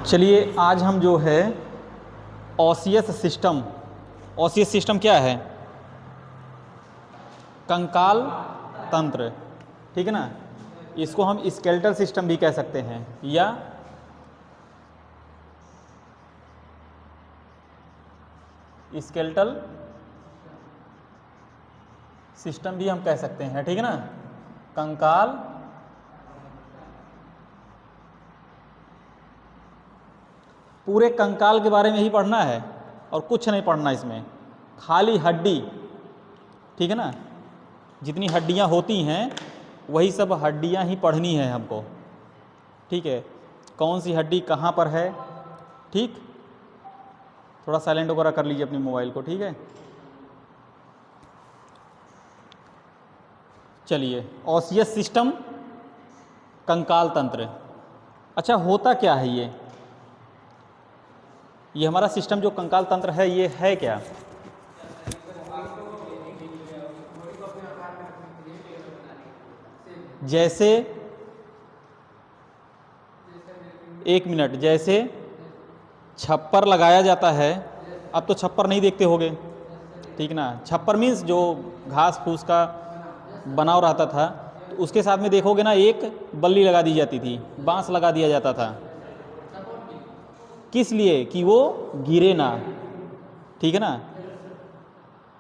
चलिए आज हम जो है ऑसियस सिस्टम क्या है? कंकाल तंत्र, ठीक है ना। इसको हम स्केलेटल सिस्टम भी कह सकते हैं या स्केलेटल सिस्टम भी हम कह सकते हैं, ठीक है ना। कंकाल पूरे कंकाल के बारे में ही पढ़ना है और कुछ नहीं पढ़ना इसमें, खाली हड्डी, ठीक है ना। जितनी हड्डियां होती हैं वही सब हड्डियां ही पढ़नी है हमको, ठीक है। कौन सी हड्डी कहाँ पर है, ठीक। थोड़ा साइलेंट वगैरह कर लीजिए अपनी मोबाइल को, ठीक है। चलिए, ऑसियस सिस्टम, कंकाल तंत्र। अच्छा, होता क्या है ये हमारा सिस्टम जो कंकाल तंत्र है ये है क्या? जैसे एक मिनट, जैसे छप्पर लगाया जाता है, अब तो छप्पर नहीं देखते होगे, ठीक ना। छप्पर मीन्स जो घास फूस का बनाव रहता था, तो उसके साथ में देखोगे ना एक बल्ली लगा दी जाती थी, बांस लगा दिया जाता था, किस लिए? कि वो गिरे ना, ठीक है ना।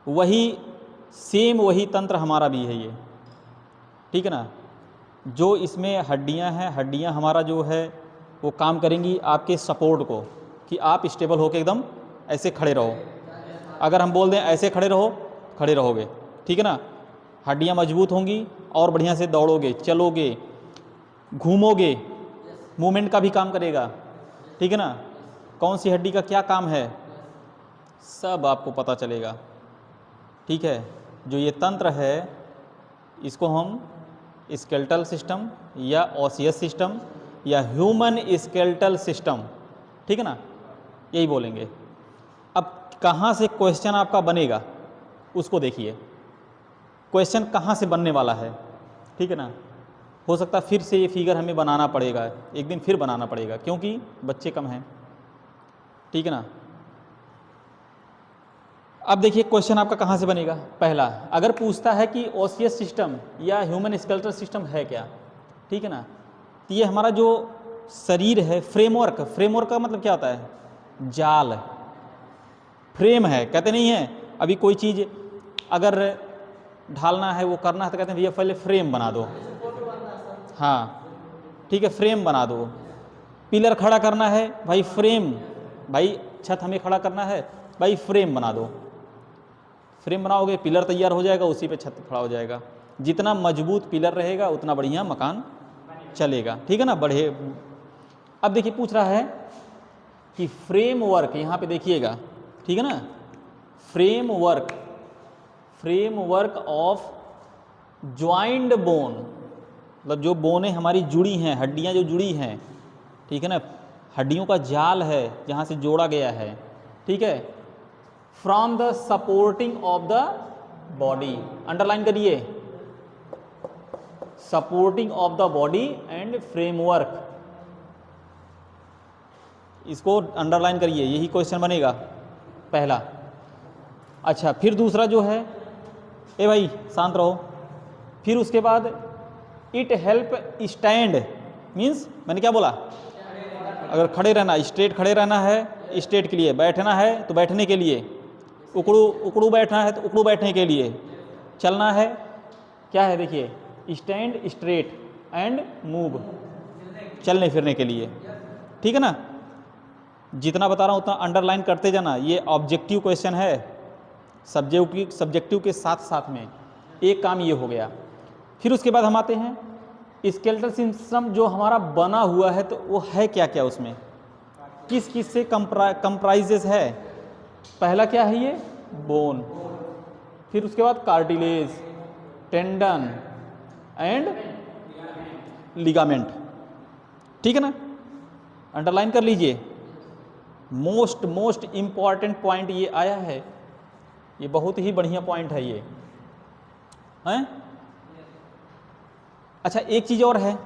वही सेम वही तंत्र हमारा भी है ये, ठीक है ना। जो इसमें हड्डियां हैं, हड्डियां हमारा जो है वो काम करेंगी आपके सपोर्ट को, कि आप स्टेबल होकर एकदम ऐसे खड़े रहो। अगर हम बोल दें ऐसे खड़े रहो, खड़े रहोगे, ठीक है ना। हड्डियां मजबूत होंगी और बढ़िया से दौड़ोगे, चलोगे, घूमोगे, मूवमेंट का भी काम करेगा, ठीक है ना। कौन सी हड्डी का क्या काम है सब आपको पता चलेगा, ठीक है। जो ये तंत्र है इसको हम स्केलेटल सिस्टम या ऑसियस सिस्टम या ह्यूमन स्केलेटल सिस्टम, ठीक है ना, यही बोलेंगे। अब कहाँ से क्वेश्चन आपका बनेगा उसको देखिए, क्वेश्चन कहाँ से बनने वाला है, ठीक है ना। हो सकता है फिर से ये फिगर हमें बनाना पड़ेगा, एक दिन फिर बनाना पड़ेगा, क्योंकि बच्चे कम हैं, ठीक है ना। अब देखिए क्वेश्चन आपका कहाँ से बनेगा। पहला, अगर पूछता है कि ऑसियस सिस्टम या ह्यूमन स्केलेटल सिस्टम है क्या, ठीक है ना। तो ये हमारा जो शरीर है, फ्रेमवर्क का मतलब क्या होता है? जाल, फ्रेम है, कहते नहीं है अभी कोई चीज़ अगर ढालना है, वो करना है, तो कहते हैं भैया पहले फ्रेम बना दो, हाँ ठीक है, फ्रेम बना दो। पिलर खड़ा करना है भाई, फ्रेम, भाई छत हमें खड़ा करना है, भाई फ्रेम बना दो। फ्रेम बनाओगे, पिलर तैयार हो जाएगा, उसी पे छत खड़ा हो जाएगा। जितना मजबूत पिलर रहेगा उतना बढ़िया मकान चलेगा, ठीक है ना, बढ़े। अब देखिए पूछ रहा है कि फ्रेमवर्क, यहाँ पे देखिएगा, ठीक है ना। फ्रेमवर्क ऑफ ज्वाइंट बोन, मतलब जो बोनें हमारी जुड़ी हैं, हड्डियाँ जो जुड़ी हैं, ठीक है ना, हड्डियों का जाल है जहाँ से जोड़ा गया है, ठीक है। From the supporting of the body, underline करिए, supporting of the body and framework, इसको अंडरलाइन करिए, यही क्वेश्चन बनेगा पहला। अच्छा, फिर दूसरा जो है, ए भाई शांत रहो, फिर उसके बाद इट हेल्प स्टैंड, मीन्स मैंने क्या बोला? अगर खड़े रहना, स्ट्रेट खड़े रहना है, स्ट्रेट के लिए, बैठना है तो बैठने के लिए, उकड़ू बैठना है तो उकड़ू बैठने के लिए, चलना है क्या है देखिए, स्टैंड, स्ट्रेट एंड मूव, चलने फिरने के लिए, ठीक है ना। जितना बता रहा हूँ उतना अंडरलाइन करते जाना, ये ऑब्जेक्टिव क्वेश्चन है, सब्जेक्टिव के साथ साथ में एक काम ये हो गया। फिर उसके बाद हम आते हैं स्केलेटल सिस्टम जो हमारा बना हुआ है, तो वो है क्या क्या, उसमें किस किस से कंप्राइजेस है। पहला क्या है ये? बोन, फिर उसके बाद कार्टिलेज, टेंडन एंड लिगामेंट, ठीक है ना, अंडरलाइन कर लीजिए। मोस्ट इम्पॉर्टेंट पॉइंट ये आया है, ये बहुत ही बढ़िया पॉइंट है ये, हैं। अच्छा, एक चीज़ और है,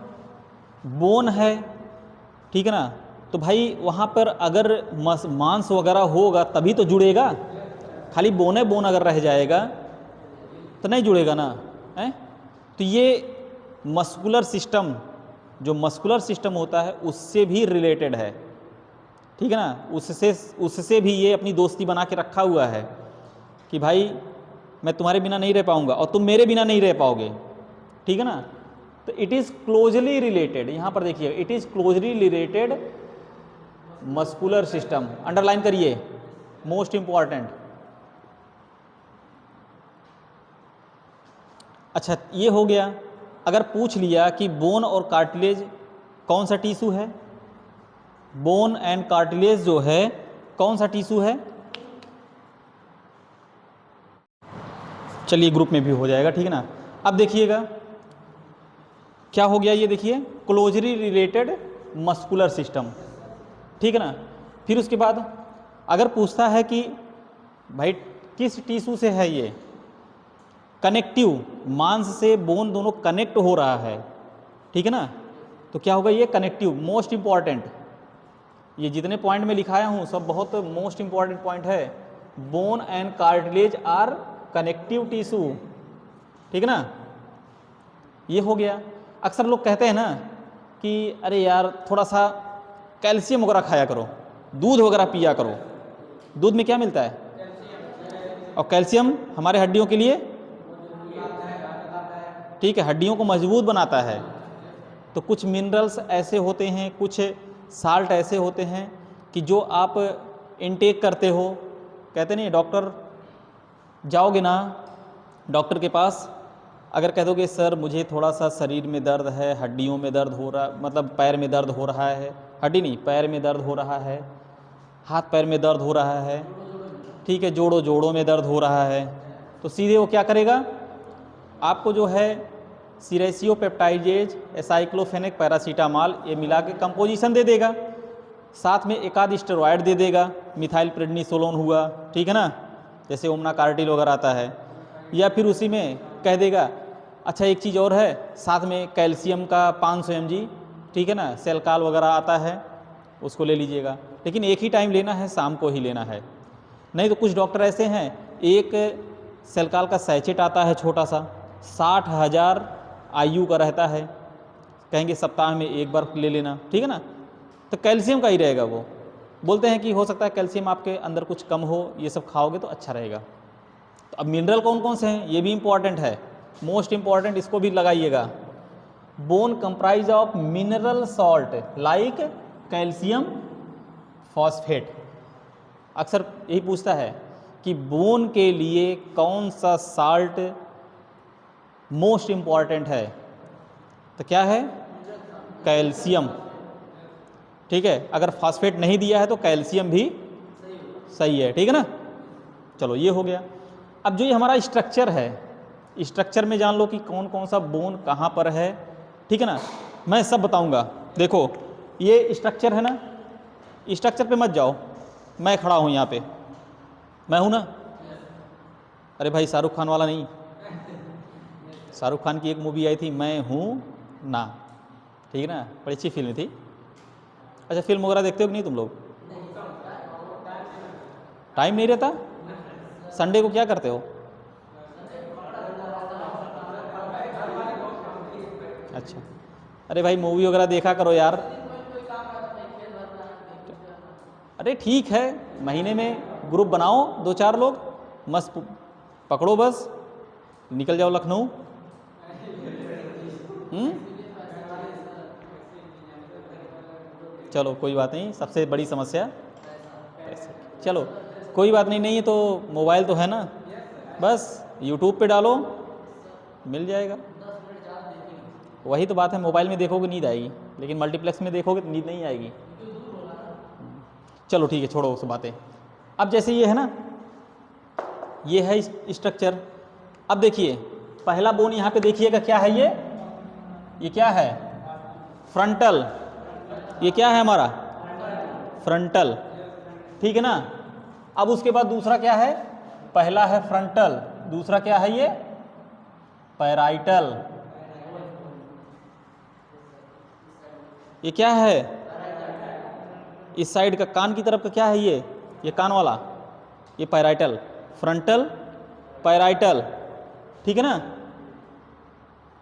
बोन है, ठीक है ना, तो भाई वहाँ पर अगर मांस वगैरह होगा तभी तो जुड़ेगा, खाली बोने बोन अगर रह जाएगा तो नहीं जुड़ेगा ना, है। तो ये मस्कुलर सिस्टम, जो मस्कुलर सिस्टम होता है उससे भी रिलेटेड है, ठीक है ना। उससे भी ये अपनी दोस्ती बना के रखा हुआ है कि भाई मैं तुम्हारे बिना नहीं रह पाऊंगा और तुम मेरे बिना नहीं रह पाओगे, ठीक है ना। तो इट इज़ क्लोजली रिलेटेड, यहाँ पर देखिए it is closely related muscular system, underline करिए, मोस्ट इंपॉर्टेंट। अच्छा ये हो गया। अगर पूछ लिया कि बोन और कार्टिलेज कौन सा टिश्यू है, बोन एंड कार्टिलेज जो है कौन सा टिश्यू है, चलिए ग्रुप में भी हो जाएगा, ठीक है ना। अब देखिएगा क्या हो गया, ये देखिए क्लोजली रिलेटेड मस्कुलर सिस्टम, ठीक है ना। फिर उसके बाद अगर पूछता है कि भाई किस टिश्यू से है ये, कनेक्टिव, मांस से बोन दोनों कनेक्ट हो रहा है, ठीक है ना। तो क्या होगा, ये कनेक्टिव, मोस्ट इंपॉर्टेंट। ये जितने पॉइंट में लिखाया हूँ सब बहुत मोस्ट इंपॉर्टेंट पॉइंट है। Bone and cartilage are connective tissue, ठीक है ना। ये हो गया। अक्सर लोग कहते हैं ना कि अरे यार थोड़ा सा कैल्शियम वगैरह खाया करो, दूध वगैरह पिया करो। दूध में क्या मिलता है, और कैल्शियम हमारे हड्डियों के लिए, ठीक है, हड्डियों को मजबूत बनाता है। तो कुछ मिनरल्स ऐसे होते हैं, कुछ साल्ट ऐसे होते हैं कि जो आप इनटेक करते हो, कहते नहीं डॉक्टर, जाओगे ना डॉक्टर के पास, अगर कह दोगे सर मुझे थोड़ा सा शरीर में दर्द है, हड्डियों में दर्द हो रहा, मतलब पैर में दर्द हो रहा है, हड्डी नहीं पैर में दर्द हो रहा है, हाथ पैर में दर्द हो रहा है, ठीक है, जोड़ों में दर्द हो रहा है, तो सीधे वो क्या करेगा, आपको जो है सिरेसियो पेप्टाइजेज, एसाइक्लोफेनिक, पैरासीटामॉल ये मिला के कंपोजिशन दे देगा, साथ में एक आध स्टेरॉयड दे देगा, मिथाइल प्रेडनिसोलोन हुआ, ठीक है ना, जैसे ओमना कार्टिल वगैरह आता है। या फिर उसी में कह देगा अच्छा एक चीज़ और है, साथ में कैल्शियम का 500 mg, ठीक है ना, सेलकाल वगैरह आता है, उसको ले लीजिएगा, लेकिन एक ही टाइम लेना है, शाम को ही लेना है। नहीं तो कुछ डॉक्टर ऐसे हैं, एक सेलकाल का सैचेट आता है छोटा सा, 60,000 IU का रहता है, कहेंगे सप्ताह में एक बार ले लेना, ठीक है ना। तो कैल्शियम का ही रहेगा, वो बोलते हैं कि हो सकता है कैल्शियम आपके अंदर कुछ कम हो, ये सब खाओगे तो अच्छा रहेगा। तो अब मिनरल कौन कौन से हैं, ये भी इंपॉर्टेंट है, मोस्ट इंपॉर्टेंट, इसको भी लगाइएगा। Bone comprise of mineral salt like calcium phosphate. अक्सर यही पूछता है कि बोन के लिए कौन सा साल्ट मोस्ट इंपॉर्टेंट है, तो क्या है, कैल्शियम, ठीक है। अगर फॉस्फेट नहीं दिया है तो कैल्शियम भी सही है, ठीक है ना। चलो ये हो गया। अब जो ये हमारा स्ट्रक्चर है, स्ट्रक्चर में जान लो कि कौन कौन सा बोन कहाँ पर है, ठीक है ना, मैं सब बताऊंगा। देखो ये स्ट्रक्चर है ना, स्ट्रक्चर पे मत जाओ, मैं खड़ा हूँ यहाँ पे, मैं हूँ ना, अरे भाई शाहरुख खान वाला नहीं, शाहरुख खान की एक मूवी आई थी मैं हूँ ना, ठीक है ना, बड़ी अच्छी फिल्म थी। अच्छा फिल्म वगैरह देखते हो कि नहीं तुम लोग, टाइम नहीं रहता, संडे को क्या करते हो, अच्छा, अरे भाई मूवी वगैरह देखा करो यार, अरे ठीक है, महीने में ग्रुप बनाओ 2-4 लोग, मस्त पकड़ो बस, निकल जाओ लखनऊ। चलो कोई बात नहीं, सबसे बड़ी समस्या पैसे, चलो कोई बात नहीं, नहीं है तो मोबाइल तो है ना, बस यूट्यूब पे डालो मिल जाएगा। वही तो बात है, मोबाइल में देखोगे नींद आएगी, लेकिन मल्टीप्लेक्स में देखोगे तो नींद नहीं आएगी। चलो ठीक है, छोड़ो उस बातें। अब जैसे ये है ना, ये है स्ट्रक्चर। अब देखिए पहला बोन यहाँ पे देखिएगा क्या है, ये क्या है, फ्रंटल, ये क्या है हमारा फ्रंटल, ठीक है ना। अब उसके बाद दूसरा क्या है, पहला है फ्रंटल, दूसरा क्या है ये पैराइटल, ये क्या है इस साइड का कान की तरफ का क्या है ये कान वाला, ये पैराइटल, फ्रंटल पैराइटल, ठीक है ना।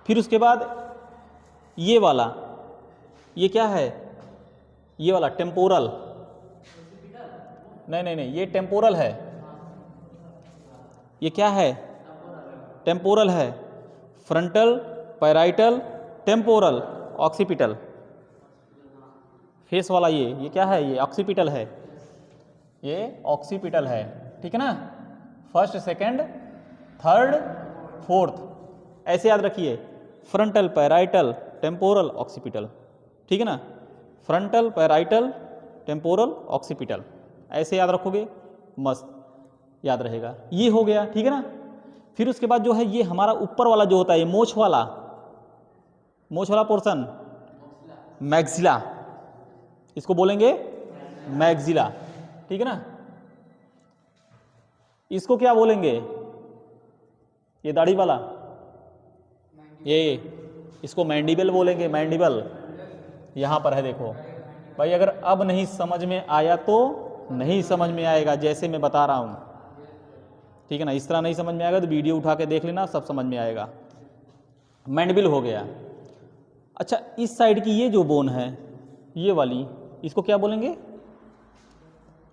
फिर उसके बाद ये वाला, ये क्या है, ये वाला टेम्पोरल, नहीं नहीं नहीं, ये टेम्पोरल है, ये क्या है, टेम्पोरल है, frontal parietal temporal occipital, face वाला ये क्या है, ये ऑक्सीपिटल है, ये ऑक्सीपिटल है, ठीक है ना। फर्स्ट सेकंड थर्ड फोर्थ ऐसे याद रखिए, फ्रंटल पैराइटल टेम्पोरल ऑक्सीपिटल, ठीक है ना, फ्रंटल पैराइटल टेम्पोरल ऑक्सीपिटल, ऐसे याद रखोगे मस्त याद रहेगा। ये हो गया, ठीक है ना। फिर उसके बाद जो है ये हमारा ऊपर वाला जो होता है, ये मोछ वाला पोर्शन, मैक्सिला, इसको बोलेंगे मैक्सिला, ठीक है ना। इसको क्या बोलेंगे, ये दाढ़ी वाला, ये इसको मैंडिबल बोलेंगे, मैंडिबल यहाँ पर है, देखो भाई। अगर अब नहीं समझ में आया तो नहीं समझ में आएगा, जैसे मैं बता रहा हूँ, ठीक है ना। इस तरह नहीं समझ में आएगा तो वीडियो उठा के देख लेना, सब समझ में आएगा। मैंडिबल हो गया। अच्छा, इस साइड की ये जो बोन है, ये वाली, इसको क्या बोलेंगे,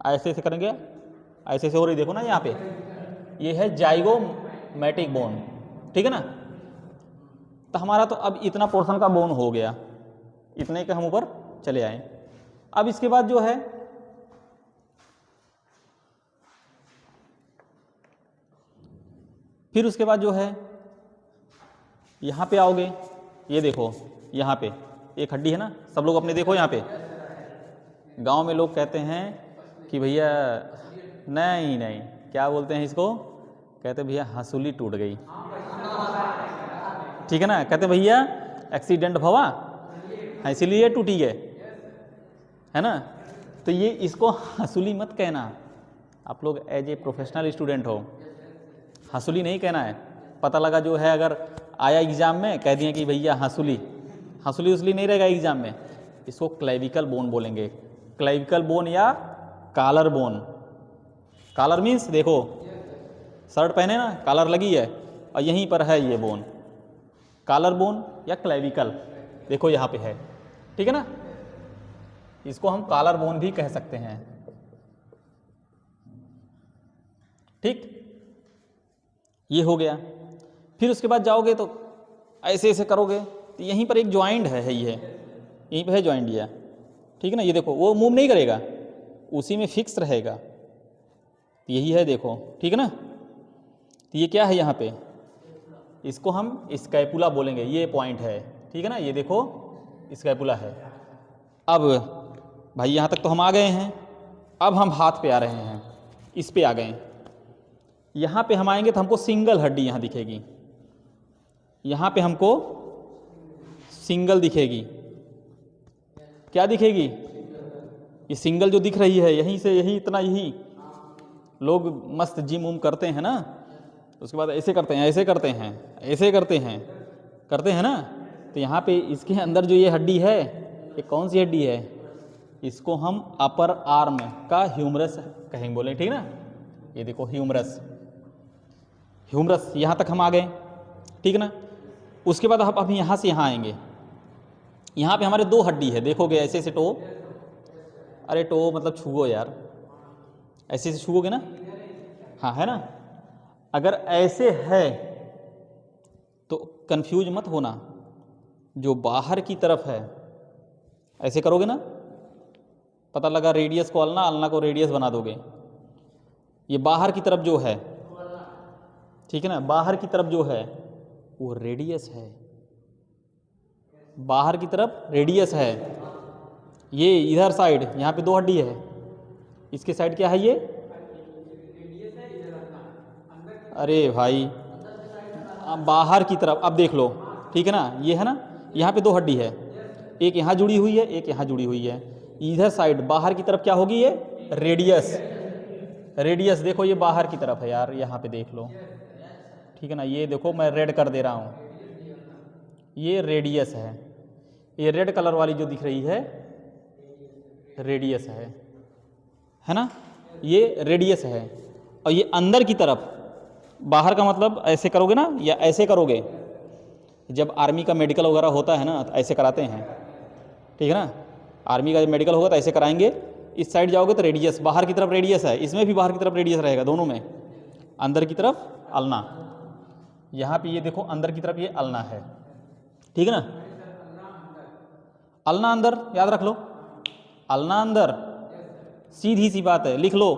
ऐसे ऐसे करेंगे, ऐसे ऐसे हो रही, देखो ना यहाँ पे, ये है जाइगोमैटिक बोन, ठीक है ना। तो हमारा तो अब इतना पोर्शन का बोन हो गया, इतने के हम ऊपर चले आए। अब इसके बाद जो है फिर उसके बाद जो है यहाँ पे आओगे, ये देखो यहाँ पे एक हड्डी है ना, सब लोग अपने देखो यहाँ पे। गांव में लोग कहते हैं कि भैया, नहीं नहीं, क्या बोलते हैं इसको, कहते भैया हंसुली टूट गई, ठीक है ना। कहते भैया एक्सीडेंट भवा इसीलिए टूटी है ना। तो ये इसको हंसुली मत कहना, आप लोग एज ए प्रोफेशनल स्टूडेंट हो, हंसुली नहीं कहना है। पता लगा जो है अगर आया एग्जाम में कह दिए कि भैया हंसुली उसली नहीं रहेगा एग्जाम में, इसको क्लेविकल बोन बोलेंगे, क्लेविकल बोन या कॉलर बोन। कॉलर मीन्स देखो शर्ट पहने ना, कॉलर लगी है और यहीं पर है ये बोन, कॉलर बोन या क्लेविकल, देखो यहाँ पे है, ठीक है ना। इसको हम कॉलर बोन भी कह सकते हैं, ठीक। ये हो गया। फिर उसके बाद जाओगे तो ऐसे ऐसे करोगे तो यहीं पर एक ज्वाइंट है ये, यहीं पे है ज्वाइंट ये, ठीक है ना। ये देखो वो मूव नहीं करेगा, उसी में फिक्स रहेगा, यही है देखो, ठीक है ना। तो ये क्या है यहाँ पे, इसको हम स्कैपुला बोलेंगे, ये पॉइंट है, ठीक है ना। ये देखो स्कैपुला है। अब भाई यहाँ तक तो हम आ गए हैं, अब हम हाथ पे आ रहे हैं, इस पे आ गए। यहाँ पे हम आएंगे तो हमको सिंगल हड्डी यहाँ दिखेगी, यहाँ पे हमको सिंगल दिखेगी, क्या दिखेगी, ये सिंगल जो दिख रही है, यहीं से यही इतना, यही लोग मस्त जिम उम करते हैं ना, उसके बाद ऐसे करते हैं, ऐसे करते हैं, ऐसे करते हैं ना। तो यहाँ पे इसके अंदर जो ये हड्डी है, ये कौन सी हड्डी है, इसको हम अपर आर्म का ह्यूमरस कहेंगे, बोले, ठीक ना। ये देखो ह्यूमरस, यहाँ तक हम आ गए, ठीक है ना। उसके बाद हम यहाँ से यहाँ आएंगे, यहाँ पे हमारे दो हड्डी है, देखोगे ऐसे ऐसे टो, अरे टो मतलब छुओ यार, ऐसे ऐसे छुओगे ना, हाँ है ना। अगर ऐसे है तो कंफ्यूज मत होना, जो बाहर की तरफ है ऐसे करोगे ना, पता लगा रेडियस को अलना को रेडियस बना दोगे। ये बाहर की तरफ जो है, ठीक है ना, बाहर की तरफ जो है वो रेडियस है, बाहर की तरफ रेडियस है। ये इधर साइड यहाँ पे दो हड्डी है, इसके साइड क्या है ये, अरे भाई बाहर की तरफ, अब देख लो, ठीक है ना। ये है ना, यहाँ पे दो हड्डी है, एक यहाँ जुड़ी हुई है, एक यहाँ जुड़ी हुई है। इधर साइड बाहर की तरफ क्या होगी, ये रेडियस देखो, ये बाहर की तरफ है यार, यहाँ पे देख लो, ठीक है ना। ये देखो मैं रेड कर दे रहा हूँ, ये रेडियस है, ये रेड कलर वाली जो दिख रही है रेडियस है ना, ये रेडियस है। और ये अंदर की तरफ, बाहर का मतलब ऐसे करोगे ना या ऐसे करोगे, जब आर्मी का मेडिकल वगैरह होता है ना तो ऐसे कराते हैं, ठीक है ना, आर्मी का जब मेडिकल होगा तो ऐसे कराएंगे। इस साइड जाओगे तो रेडियस, बाहर की तरफ रेडियस है, इसमें भी बाहर की तरफ रेडियस रहेगा, दोनों में। अंदर की तरफ अल्ना, यहाँ पे ये देखो अंदर की तरफ ये अल्ना है, ठीक है ना। अल्ना अंदर, याद रख लो, अल्ना अंदर, सीधी सी बात है, लिख लो,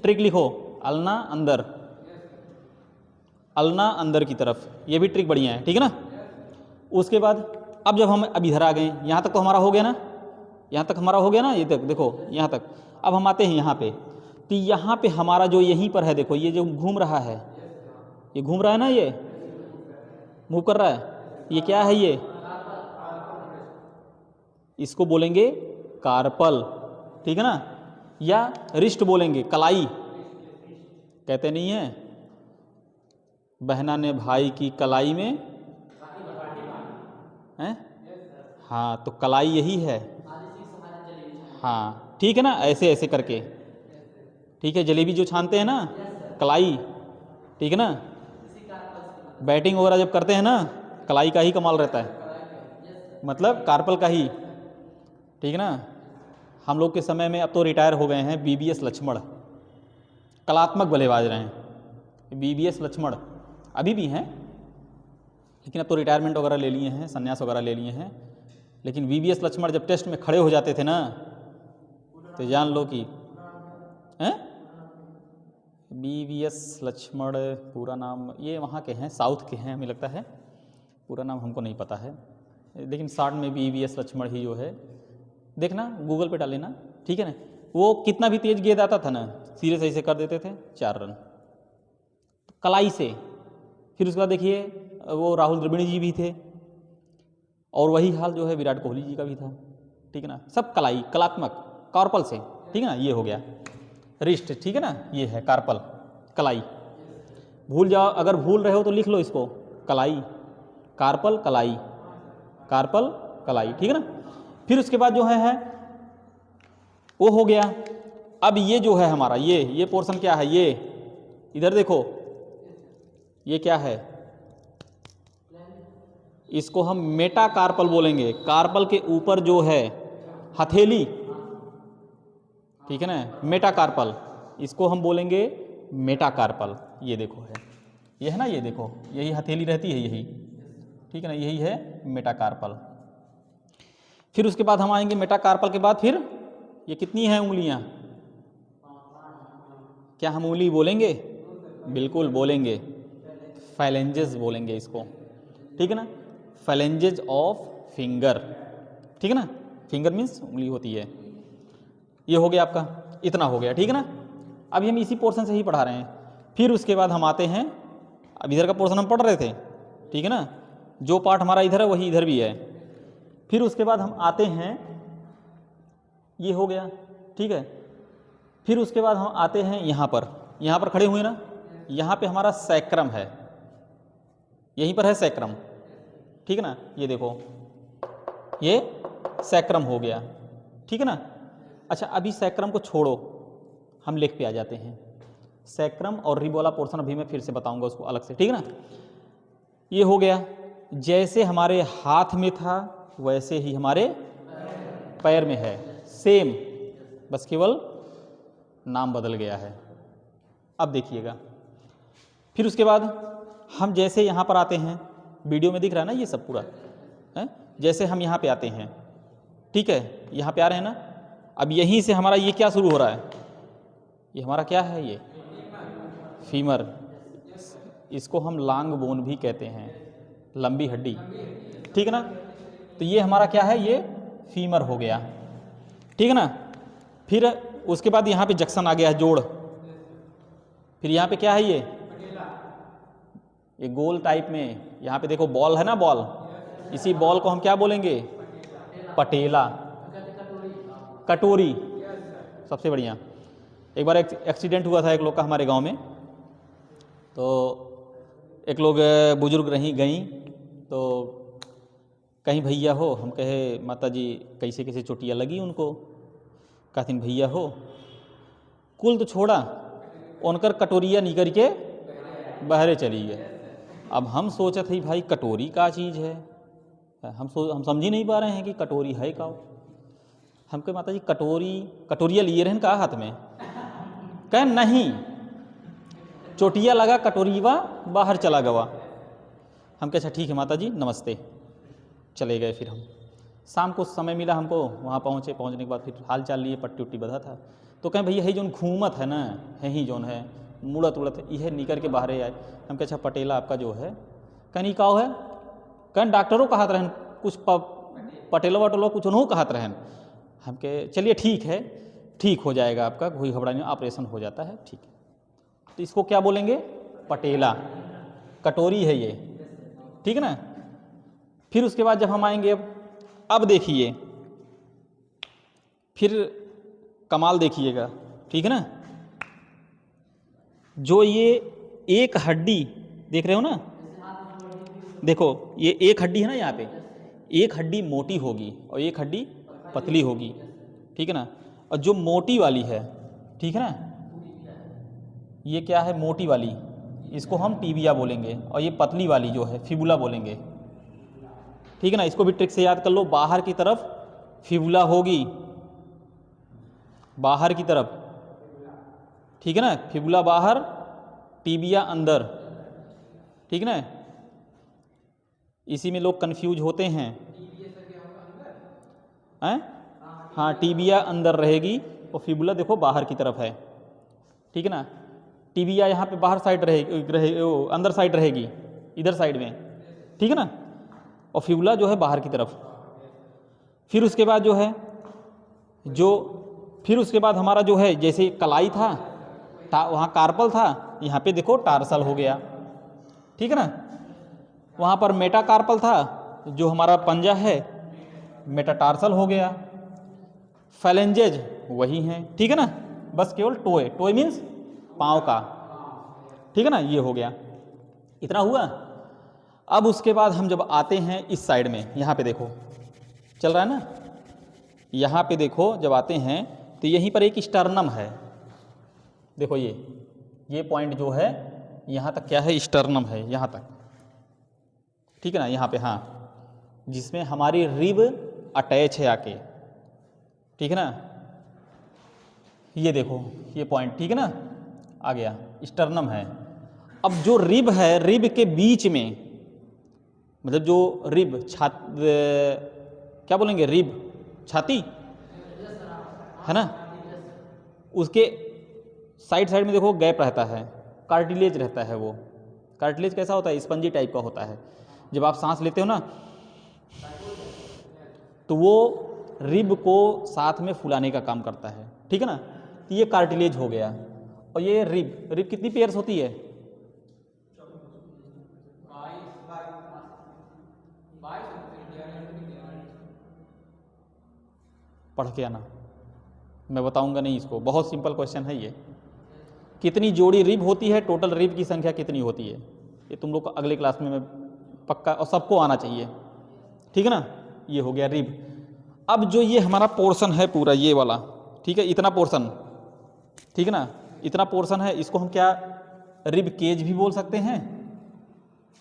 ट्रिक लिखो, अल्ना अंदर, अल्ना अंदर की तरफ, ये भी ट्रिक बढ़िया है, ठीक है ना। उसके बाद अब जब हम अब इधर आ गए, यहाँ तक तो हमारा हो गया ना, यहाँ तक हमारा हो गया ना, ये तक देखो यहाँ तक। अब हम आते हैं यहाँ पे, तो यहाँ पे हमारा जो यहीं पर है, देखो ये जो घूम रहा है, ये घूम रहा है ना, ये मूव कर रहा है, ये क्या है, ये इसको बोलेंगे कार्पल, ठीक है ना, या रिस्ट बोलेंगे, कलाई कहते नहीं है, बहना ने भाई की कलाई में है, हाँ तो कलाई यही है, हाँ ठीक है ना, ऐसे ऐसे करके, ठीक है, जलेबी जो छानते हैं ना, कलाई, ठीक है ना, बैटिंग वगैरह जब करते हैं ना, कलाई का ही कमाल रहता है, मतलब कार्पल का ही, ठीक है ना। हम लोग के समय में अब तो रिटायर हो गए हैं बीबीएस लक्ष्मण, कलात्मक बल्लेबाज रहे हैं बीबीएस लक्ष्मण, अभी भी हैं लेकिन अब तो रिटायरमेंट वगैरह ले लिए हैं, संन्यास वगैरह ले लिए हैं। लेकिन बीबीएस लक्ष्मण जब टेस्ट में खड़े हो जाते थे ना, तो जान लो कि बीबीएस लक्ष्मण पूरा नाम, ये वहाँ के हैं, साउथ के हैं हमें लगता है, पूरा नाम हमको नहीं पता है, लेकिन शॉर्ट में बीबीएस लक्ष्मण ही जो है, देखना गूगल पे डाल लेना, ठीक है ना। वो कितना भी तेज गेंद आता था ना, सीधे सही से कर देते थे 4 रन कलाई से। फिर उसके बाद देखिए वो राहुल द्रविड़ जी भी थे, और वही हाल जो है विराट कोहली जी का भी था, ठीक है ना, सब कलाई, कलात्मक, कार्पल से, ठीक है ना। ये हो गया रिस्ट, ठीक है ना, ये है कार्पल, कलाई। भूल जाओ, अगर भूल रहे हो तो लिख लो इसको, कलाई, कार्पल, कलाई, कार्पल, कलाई, ठीक है ना। फिर उसके बाद जो है वो हो गया। अब ये जो है हमारा ये पोर्शन क्या है, ये इधर देखो, ये क्या है, इसको हम मेटाकार्पल बोलेंगे, कार्पल के ऊपर जो है हथेली, ठीक है ना, मेटाकार्पल, इसको हम बोलेंगे मेटाकार्पल। ये देखो है, ये है ना, ये देखो यही हथेली रहती है, यही, ठीक है ना, यही है मेटाकार्पल। फिर उसके बाद हम आएंगे मेटाकार्पल के बाद, फिर ये कितनी हैं उंगलियां, क्या हम उंगली बोलेंगे, बिल्कुल बोलेंगे, फैलेंजेस बोलेंगे इसको, ठीक है ना, फैलेंजेस ऑफ फिंगर, ठीक है ना, फिंगर मीन्स उंगली होती है। ये हो गया आपका, इतना हो गया, ठीक है ना। अभी हम इसी पोर्शन से ही पढ़ा रहे हैं। फिर उसके बाद हम आते हैं, अब इधर का पोर्शन हम पढ़ रहे थे, ठीक है ना, जो पार्ट हमारा इधर है वही इधर भी है। फिर उसके बाद हम आते हैं, ये हो गया, ठीक है। फिर उसके बाद हम आते हैं यहाँ पर खड़े हुए ना, यहाँ पे हमारा सैक्रम है, यहीं पर है सैक्रम, ठीक है ना, ये देखो ये सैक्रम हो गया, ठीक है ना। अच्छा अभी सैक्रम को छोड़ो, हम लेग पे आ जाते हैं। सैक्रम और रिब वाला पोर्शन अभी मैं फिर से बताऊंगा उसको अलग से, ठीक है ना। ये हो गया, जैसे हमारे हाथ में था वैसे ही हमारे पैर में है, सेम, बस केवल नाम बदल गया है। अब देखिएगा, फिर उसके बाद हम जैसे यहाँ पर आते हैं, वीडियो में दिख रहा है ना ये सब पूरा है, जैसे हम यहाँ पे आते हैं, ठीक है, यहाँ पे आ रहे हैं ना। अब यहीं से हमारा ये क्या शुरू हो रहा है, ये हमारा क्या है, ये फीमर, इसको हम लांग बोन भी कहते हैं, लंबी हड्डी, ठीक है ना। तो ये हमारा क्या है, ये फीमर हो गया, ठीक है ना। फिर उसके बाद यहाँ पे जंक्शन आ गया है, जोड़। फिर यहाँ पे क्या है, ये गोल टाइप में, यहाँ पे देखो बॉल है ना, बॉल, इसी बॉल को हम क्या बोलेंगे, पटेला, कटोरी, सबसे बढ़िया। एक बार एक्सीडेंट हुआ था एक लोग का हमारे गांव में, तो एक लोग बुजुर्ग गई, तो कहीं भैया हो, हम कहे माता जी कैसे कैसे चोटियाँ लगी उनको, कहतीन भैया हो कुल तो छोड़ा उनकर कटोरिया निकर के बहरे चली गए। अब हम सोचे थे भाई कटोरी का चीज़ है, हम समझ ही नहीं पा रहे हैं कि कटोरी है का। हम कहे माता जी कटोरिया लिए रहन का हाथ में, कह नहीं चोटिया लगा कटोरीवा बाहर चला गवा। हम कहे अच्छा ठीक है माता जी नमस्ते, चले गए। फिर हम शाम को समय मिला हमको, वहाँ पहुँचने के बाद फिर हाल चाल लिए, पट्टी उट्टी बधा था। तो कहें भैया है जोन घूमत है ना, है ही जोन है मुड़त उड़त यह निकर के बाहर आए। हम कहे अच्छा पटेला आपका जो है, कहीं का है, कहीं डॉक्टरों कहत रहन कुछ पटेलो वटेलो कुछ उन्हों कहत रहन। हम कहे चलिए ठीक है, ठीक हो जाएगा आपका, कोई घबरा नहीं, ऑपरेशन हो जाता है, ठीक है। तो इसको क्या बोलेंगे, पटेला, कटोरी है ये, ठीक है ना। फिर उसके बाद जब हम आएंगे, अब देखिए फिर कमाल देखिएगा, ठीक है ना। जो ये एक हड्डी देख रहे हो ना, देखो ये एक हड्डी है ना, यहाँ पे एक हड्डी मोटी होगी और एक हड्डी पतली होगी, ठीक है ना। और जो मोटी वाली है, ठीक है ना, ये क्या है मोटी वाली, इसको हम टीबिया बोलेंगे, और ये पतली वाली जो है फिबुला बोलेंगे, ठीक है ना। इसको भी ट्रिक से याद कर लो, बाहर की तरफ फिबुला होगी, बाहर की तरफ, ठीक है ना, फिबुला बाहर टीबिया अंदर, ठीक है ना। इसी में लोग कंफ्यूज होते हैं, हाँ टीबिया अंदर रहेगी और फिबुला देखो बाहर की तरफ है, ठीक है ना। टीबिया यहाँ पे बाहर साइड अंदर साइड रहेगी, इधर साइड में, ठीक है ना, और फिबुला जो है बाहर की तरफ। फिर उसके बाद जो है फिर उसके बाद हमारा जो है जैसे कलाई था, वहाँ कार्पल था, यहाँ पे देखो टार्सल हो गया, ठीक है ना। वहाँ पर मेटाकार्पल था, जो हमारा पंजा है मेटाटार्सल हो गया। फैलेंजेज वही हैं, ठीक है ना, बस केवल टोए मीन्स पाँव का, ठीक है ना, ये हो गया, इतना हुआ। अब उसके बाद हम जब आते हैं इस साइड में, यहाँ पे देखो चल रहा है ना, यहाँ पे देखो जब आते हैं तो यहीं पर एक स्टर्नम है, देखो ये पॉइंट जो है यहाँ तक क्या है, स्टर्नम है यहाँ तक, ठीक है ना, यहाँ पे, हाँ, जिसमें हमारी रिब अटैच है आके, ठीक है ना। ये देखो ये पॉइंट, ठीक है ना, आ गया, स्टर्नम है। अब जो रिब है, रिब के बीच में, मतलब जो रिब क्या बोलेंगे, रिब छाती है ना, उसके साइड में देखो गैप रहता है, कार्टिलेज रहता है। वो कार्टिलेज कैसा होता है, स्पंजी टाइप का होता है। जब आप सांस लेते हो ना तो वो रिब को साथ में फुलाने का काम करता है, ठीक है ना। तो ये कार्टिलेज हो गया। और ये रिब कितनी पेयर्स होती है, पढ़ के आना, मैं बताऊंगा नहीं इसको, बहुत सिंपल क्वेश्चन है ये। कितनी जोड़ी रिब होती है, टोटल रिब की संख्या कितनी होती है, ये तुम लोग को अगले क्लास में मैं पक्का, और सबको आना चाहिए, ठीक है ना। ये हो गया रिब। अब जो ये हमारा पोर्शन है पूरा ये वाला, ठीक है, इतना पोर्शन, ठीक है ना, इतना पोर्शन है, इसको हम क्या रिब केज भी बोल सकते हैं।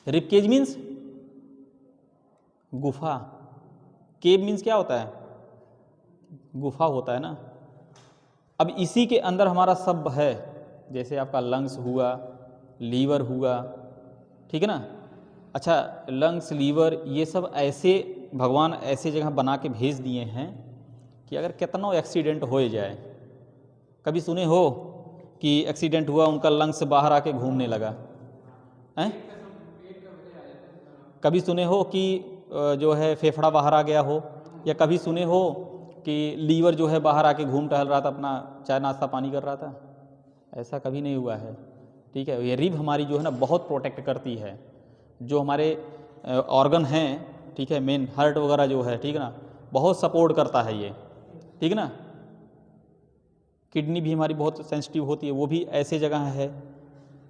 रिब केज मीन्स गुफा, केव मीन्स क्या होता है, गुफा होता है ना। अब इसी के अंदर हमारा सब है, जैसे आपका लंग्स हुआ, लीवर हुआ, ठीक है ना। अच्छा, लंग्स लीवर ये सब ऐसे भगवान ऐसे जगह बना के भेज दिए हैं कि अगर कितना एक्सीडेंट हो जाए, कभी सुने हो कि एक्सीडेंट हुआ उनका लंग्स बाहर आके घूमने लगा हैं, कभी सुने हो कि जो है फेफड़ा बाहर आ गया हो, या कभी सुने हो कि लीवर जो है बाहर आके घूम टहल रहा था, अपना चाय नाश्ता पानी कर रहा था, ऐसा कभी नहीं हुआ है, ठीक है। ये रिब हमारी जो है ना बहुत प्रोटेक्ट करती है, जो हमारे ऑर्गन हैं, ठीक है, मेन हार्ट वगैरह जो है, ठीक है ना, बहुत सपोर्ट करता है ये, ठीक है ना। किडनी भी हमारी बहुत सेंसिटिव होती है, वो भी ऐसे जगह है।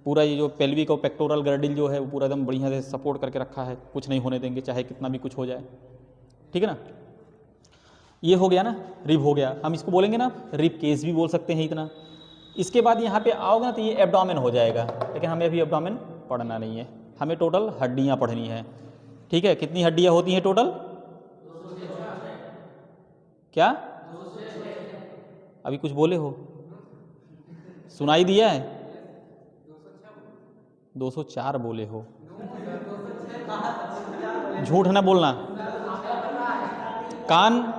पूरा ये जो पेल्विक और पेक्टोरल गर्डिल जो है वो पूरा एकदम बढ़िया से सपोर्ट करके रखा है, कुछ नहीं होने देंगे चाहे कितना भी कुछ हो जाए, ठीक है ना। ये हो गया ना, रिब हो गया, हम इसको बोलेंगे ना रिब केस भी बोल सकते हैं इतना। इसके बाद यहाँ पे आओगे ना तो ये एब्डोमेन हो जाएगा, लेकिन हमें अभी एब्डोमेन पढ़ना नहीं है, हमें टोटल हड्डियाँ पढ़नी है। ठीक है, कितनी हड्डियाँ होती हैं टोटल? क्या अभी कुछ बोले हो, सुनाई दिया है? 204 बोले हो, झूठ ना बोलना। कान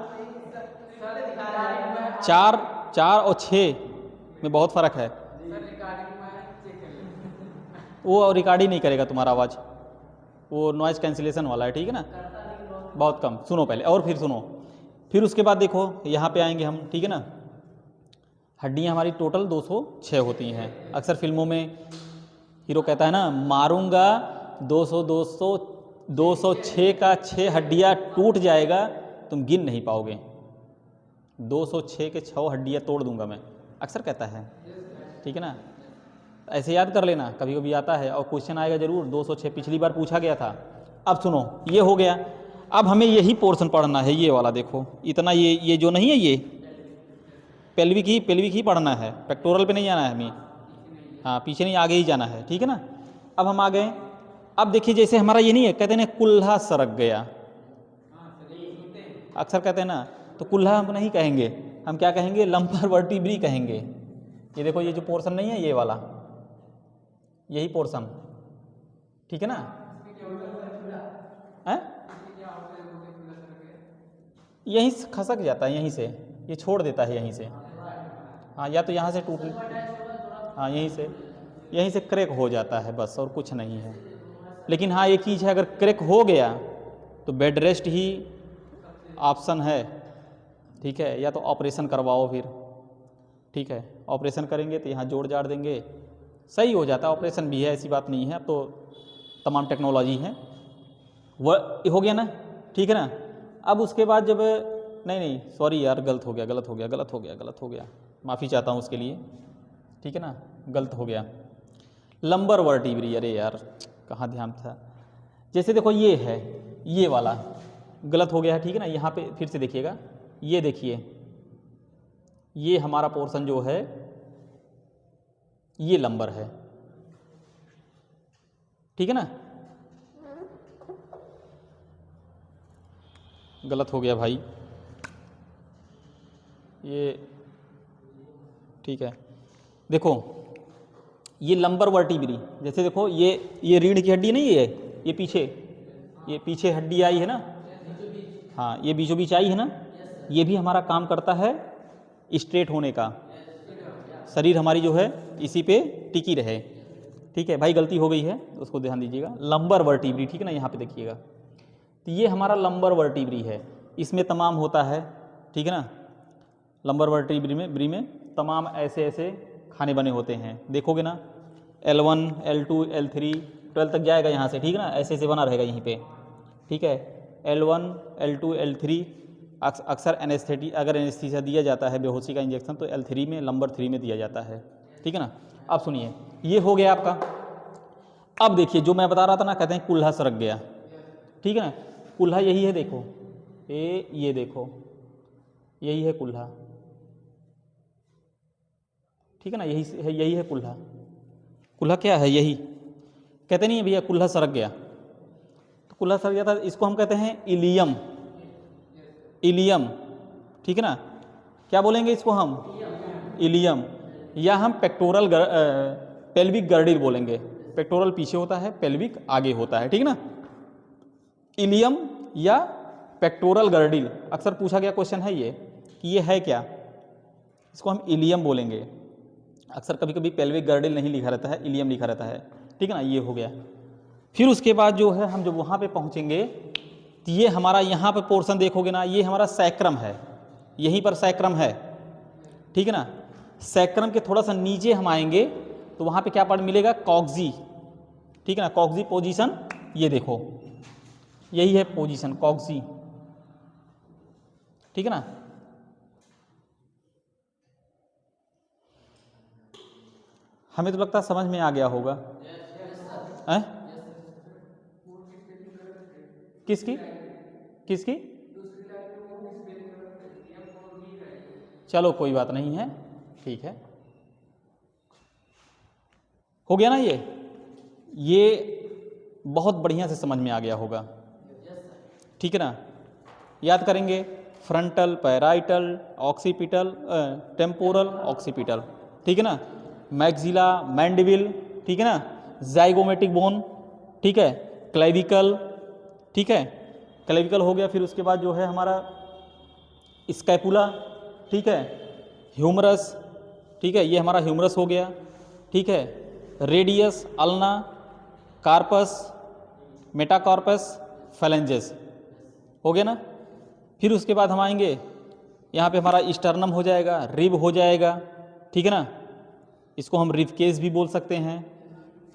4 और 6 में बहुत फर्क है। वो रिकॉर्ड ही नहीं करेगा तुम्हारा आवाज़, वो नॉइज कैंसिलेशन वाला है, ठीक है ना, बहुत कम। सुनो पहले और फिर सुनो, फिर उसके बाद देखो यहाँ पे आएंगे हम, ठीक है ना। हड्डियाँ हमारी टोटल 206 होती हैं। अक्सर फिल्मों में हीरो कहता है ना, मारूंगा 206 का 6 हड्डियाँ टूट जाएगा, तुम गिन नहीं पाओगे। 206 के 6 हड्डियाँ तोड़ दूंगा मैं, अक्सर कहता है, ठीक है ना। ऐसे याद कर लेना, कभी कभी आता है और क्वेश्चन आएगा जरूर। 206 पिछली बार पूछा गया था। अब सुनो, ये हो गया, अब हमें यही पोर्शन पढ़ना है, ये वाला देखो इतना, ये जो नहीं है, ये पेल्विक ही पढ़ना है, पेक्टोरल पे नहीं जाना है हमें, हाँ पीछे नहीं, आगे ही जाना है, ठीक है ना। अब हम आ गए, अब देखिए जैसे हमारा ये नहीं है, कहते हैं ना कुल्हा सरक गया, अक्सर कहते हैं ना, तो कुल्हा हम नहीं कहेंगे, हम क्या कहेंगे? लंबर वर्टिब्री कहेंगे। ये देखो, ये जो पोर्शन नहीं है, ये वाला, यही पोर्शन, ठीक है ना। यहीं से खसक जाता है, यहीं से ये छोड़ देता है, यहीं से, हाँ, या तो यहाँ से टूट, हाँ यहीं से क्रैक हो जाता है बस, और कुछ नहीं है। लेकिन हाँ एक चीज़ है, अगर क्रैक हो गया तो बेड रेस्ट ही ऑप्शन है, ठीक है, या तो ऑपरेशन करवाओ फिर, ठीक है, ऑपरेशन करेंगे तो यहाँ जोड़ जाड़ देंगे, सही हो जाता है। ऑपरेशन भी है, ऐसी बात नहीं है, अब तो तमाम टेक्नोलॉजी है। वह हो गया ना, ठीक है ना। अब उसके बाद जब, नहीं सॉरी यार, गलत हो गया, माफ़ी चाहता हूँ उसके लिए, ठीक है ना, गलत हो गया। लंबर वर्टिब्री, अरे यार कहाँ ध्यान था। जैसे देखो ये है, ये वाला गलत हो गया है, ठीक है ना। यहाँ पे फिर से देखिएगा, ये देखिए, ये हमारा पोर्शन जो है ये लंबर है, ठीक है ना। गलत हो गया भाई, ये ठीक है। देखो ये लंबर वर्टिब्री, जैसे देखो ये रीढ़ की हड्डी नहीं है, ये पीछे हड्डी आई है ना, हाँ ये बीचों बीच आई है ना, ये भी हमारा काम करता है स्ट्रेट होने का, शरीर हमारी जो है इसी पे टिकी रहे, ठीक है भाई। गलती हो गई है उसको ध्यान दीजिएगा, लंबर वर्टिब्री, ठीक है ना। यहाँ पे देखिएगा, तो ये हमारा लंबर वर्टिब्री है, इसमें तमाम होता है, ठीक है ना। लंबर वर्टिब्री में तमाम ऐसे खाने बने होते हैं, देखोगे ना, L1 L2 L3 12 तक जाएगा यहाँ से, ठीक है ना, ऐसे बना रहेगा यहीं पे, ठीक है। L1 L2 L3 अक्सर एनेस्थेटिक, अगर एनेस्थीसिया दिया जाता है बेहोशी का इंजेक्शन, तो L3 में, लंबर 3 में दिया जाता है, ठीक है ना। अब सुनिए, ये हो गया आपका। अब देखिए जो मैं बता रहा था ना, कहते हैं कुल्हा सरक गया, ठीक है ना। कुल्हा यही है, देखो ये देखो, यही है कुल्हा, ठीक है ना, यही है कुल्हा। कुल्हा क्या है? यही कहते नहीं है भैया, कुल्हा सरक गया, तो कुल्हा सरक गया था, इसको हम कहते हैं इलियम, ठीक है ना। क्या बोलेंगे इसको हम? इलियम, या हम पेल्विक गर्डिल बोलेंगे। पेक्टोरल पीछे होता है, पेल्विक आगे होता है, ठीक है ना। इलियम या पेक्टोरल गर्डिल, अक्सर पूछा गया क्वेश्चन है ये, कि ये है क्या, इसको हम इलियम बोलेंगे। अक्सर कभी कभी पेल्विक गर्डिल नहीं लिखा रहता है, इलियम लिखा रहता है, ठीक है ना। ये हो गया। फिर उसके बाद जो है, हम जब वहाँ पे पहुँचेंगे तो ये हमारा यहाँ पे पोर्शन देखोगे ना, ये हमारा सैक्रम है, यहीं पर सैक्रम है, ठीक है ना। सैक्रम के थोड़ा सा नीचे हम आएंगे तो वहाँ पे क्या पढ़ मिलेगा? कॉक्सी, ठीक है ना। कॉक्सी पोजीशन, ये देखो यही है पोजीशन, कॉक्सी, ठीक है ना। हमें तो लगता है समझ में आ गया होगा। किसकी? चलो कोई बात नहीं है, ठीक है, हो गया ना। ये बहुत बढ़िया से समझ में आ गया होगा, ठीक है ना। याद करेंगे, frontal, parietal, occipital, temporal, occipital, ठीक है ना, मैक्सिला, मैंडिबिल, ठीक है ना, जाइगोमेटिक बोन, ठीक है, क्लेविकल, ठीक है, क्लेविकल हो गया। फिर उसके बाद जो है हमारा स्कैपुला, ठीक है, ह्यूमरस, ठीक है, ये हमारा ह्यूमरस हो गया, ठीक है, radius, ulna, carpus, metacarpus, phalanges, हो गया ना। फिर उसके बाद हम आएंगे, यहाँ पे हमारा स्टर्नम हो जाएगा, रिब हो जाएगा, ठीक है ना, इसको हम रिब केस भी बोल सकते हैं।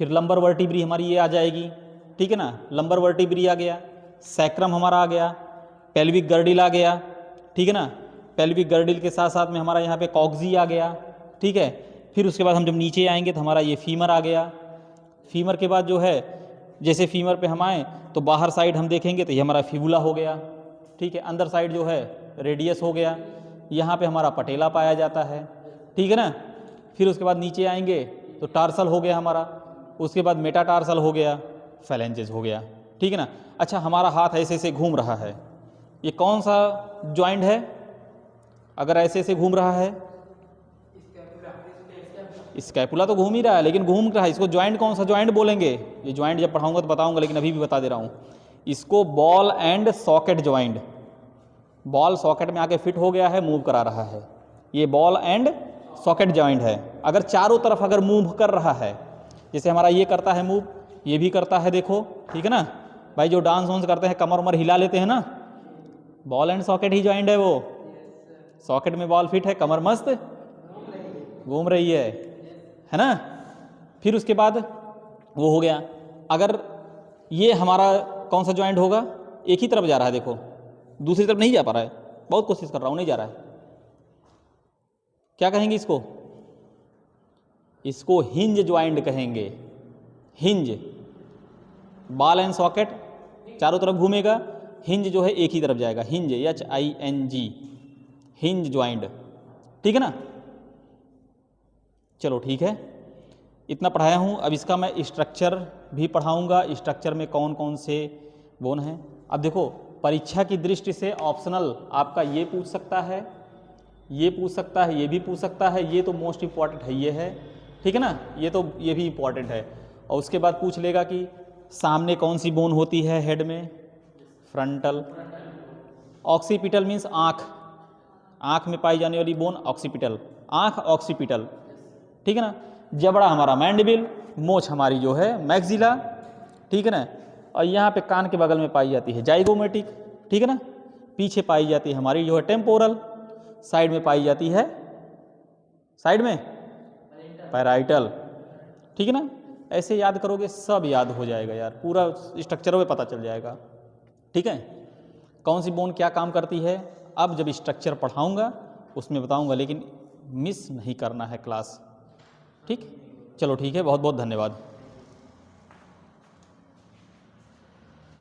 फिर लंबर वर्टिब्री हमारी ये आ जाएगी, ठीक है ना, लंबर वर्टिब्री आ गया, सैक्रम हमारा आ गया, पेल्विक गर्डिल आ गया, ठीक है ना, पेल्विक गर्डिल के साथ साथ में हमारा यहाँ पे कॉक्सी आ गया, ठीक है। फिर उसके बाद हम जब नीचे आएंगे तो हमारा ये फीमर आ गया। फीमर के बाद जो है, जैसे फीमर पे हम आए तो बाहर साइड हम देखेंगे तो ये हमारा फिबुला हो गया, ठीक है, अंदर साइड जो है रेडियस हो गया, यहाँ पे हमारा पटेला पाया जाता है, ठीक है ना। फिर उसके बाद नीचे आएंगे तो टार्सल हो गया हमारा, उसके बाद मेटाटार्सल हो गया, फेलेंजेस हो गया, ठीक है ना। अच्छा, हमारा हाथ ऐसे ऐसे घूम रहा है, ये कौन सा जॉइंट है? अगर ऐसे ऐसे घूम रहा है, स्कैपुला तो घूम ही रहा है, लेकिन घूम रहा है, इसको जॉइंट कौन सा जॉइंट बोलेंगे? ये जॉइंट जब पढ़ाऊंगा तो बताऊंगा, लेकिन अभी भी बता दे रहा हूँ, इसको ball and socket joint. Ball socket में आके फिट हो गया है, मूव करा रहा है, ये बॉल एंड सॉकेट जॉइंट है। अगर चारों तरफ अगर मूव कर रहा है, जैसे हमारा ये करता है मूव, ये भी करता है, देखो, ठीक है ना भाई, जो डांस वांस करते हैं कमर उमर हिला लेते हैं ना, ball and socket he joint है वो। सॉकेट में बॉल फिट है, कमर मस्त घूम रही है ना। फिर उसके बाद वो हो गया। अगर ये हमारा कौन सा जॉइंट होगा? एक ही तरफ जा रहा है, देखो, दूसरी तरफ नहीं जा पा रहा है, बहुत कोशिश कर रहा हूँ, नहीं जा रहा है, क्या कहेंगे इसको? इसको हिंज जॉइंट कहेंगे। हिंज, बॉल एंड सॉकेट चारों तरफ घूमेगा, हिंज जो है एक ही तरफ जाएगा, हिंज, HING, हिंज जॉइंट, ठीक है ना। चलो ठीक है, इतना पढ़ाया हूँ। अब इसका मैं स्ट्रक्चर भी पढ़ाऊँगा, स्ट्रक्चर में कौन कौन से बोन हैं। अब देखो, परीक्षा की दृष्टि से ऑप्शनल आपका ये पूछ सकता है, ये पूछ सकता है, ये भी पूछ सकता है, ये तो मोस्ट इम्पॉर्टेंट है, ये है, ठीक है ना, ये तो ये भी इम्पॉर्टेंट है। और उसके बाद पूछ लेगा कि सामने कौन सी बोन होती है हेड में? फ्रंटल। ऑक्सीपिटल मीन्स आँख, आँख में पाई जाने वाली बोन ऑक्सीपिटल, आँख ऑक्सीपिटल, ठीक है ना। जबड़ा हमारा मैंडिबिल, मोछ हमारी जो है मैक्सिला, ठीक है ना। और यहाँ पे कान के बगल में पाई जाती है जाइगोमेटिक, ठीक है ना। पीछे पाई जाती है हमारी जो है टेम्पोरल, साइड में पाई जाती है, साइड में पैराइटल, ठीक है ना। ऐसे याद करोगे सब याद हो जाएगा यार, पूरा स्ट्रक्चर में पता चल जाएगा, ठीक है, कौन सी बोन क्या काम करती है। अब जब स्ट्रक्चर पढ़ाऊँगा उसमें बताऊँगा, लेकिन मिस नहीं करना है क्लास, ठीक। चलो ठीक है, बहुत बहुत धन्यवाद।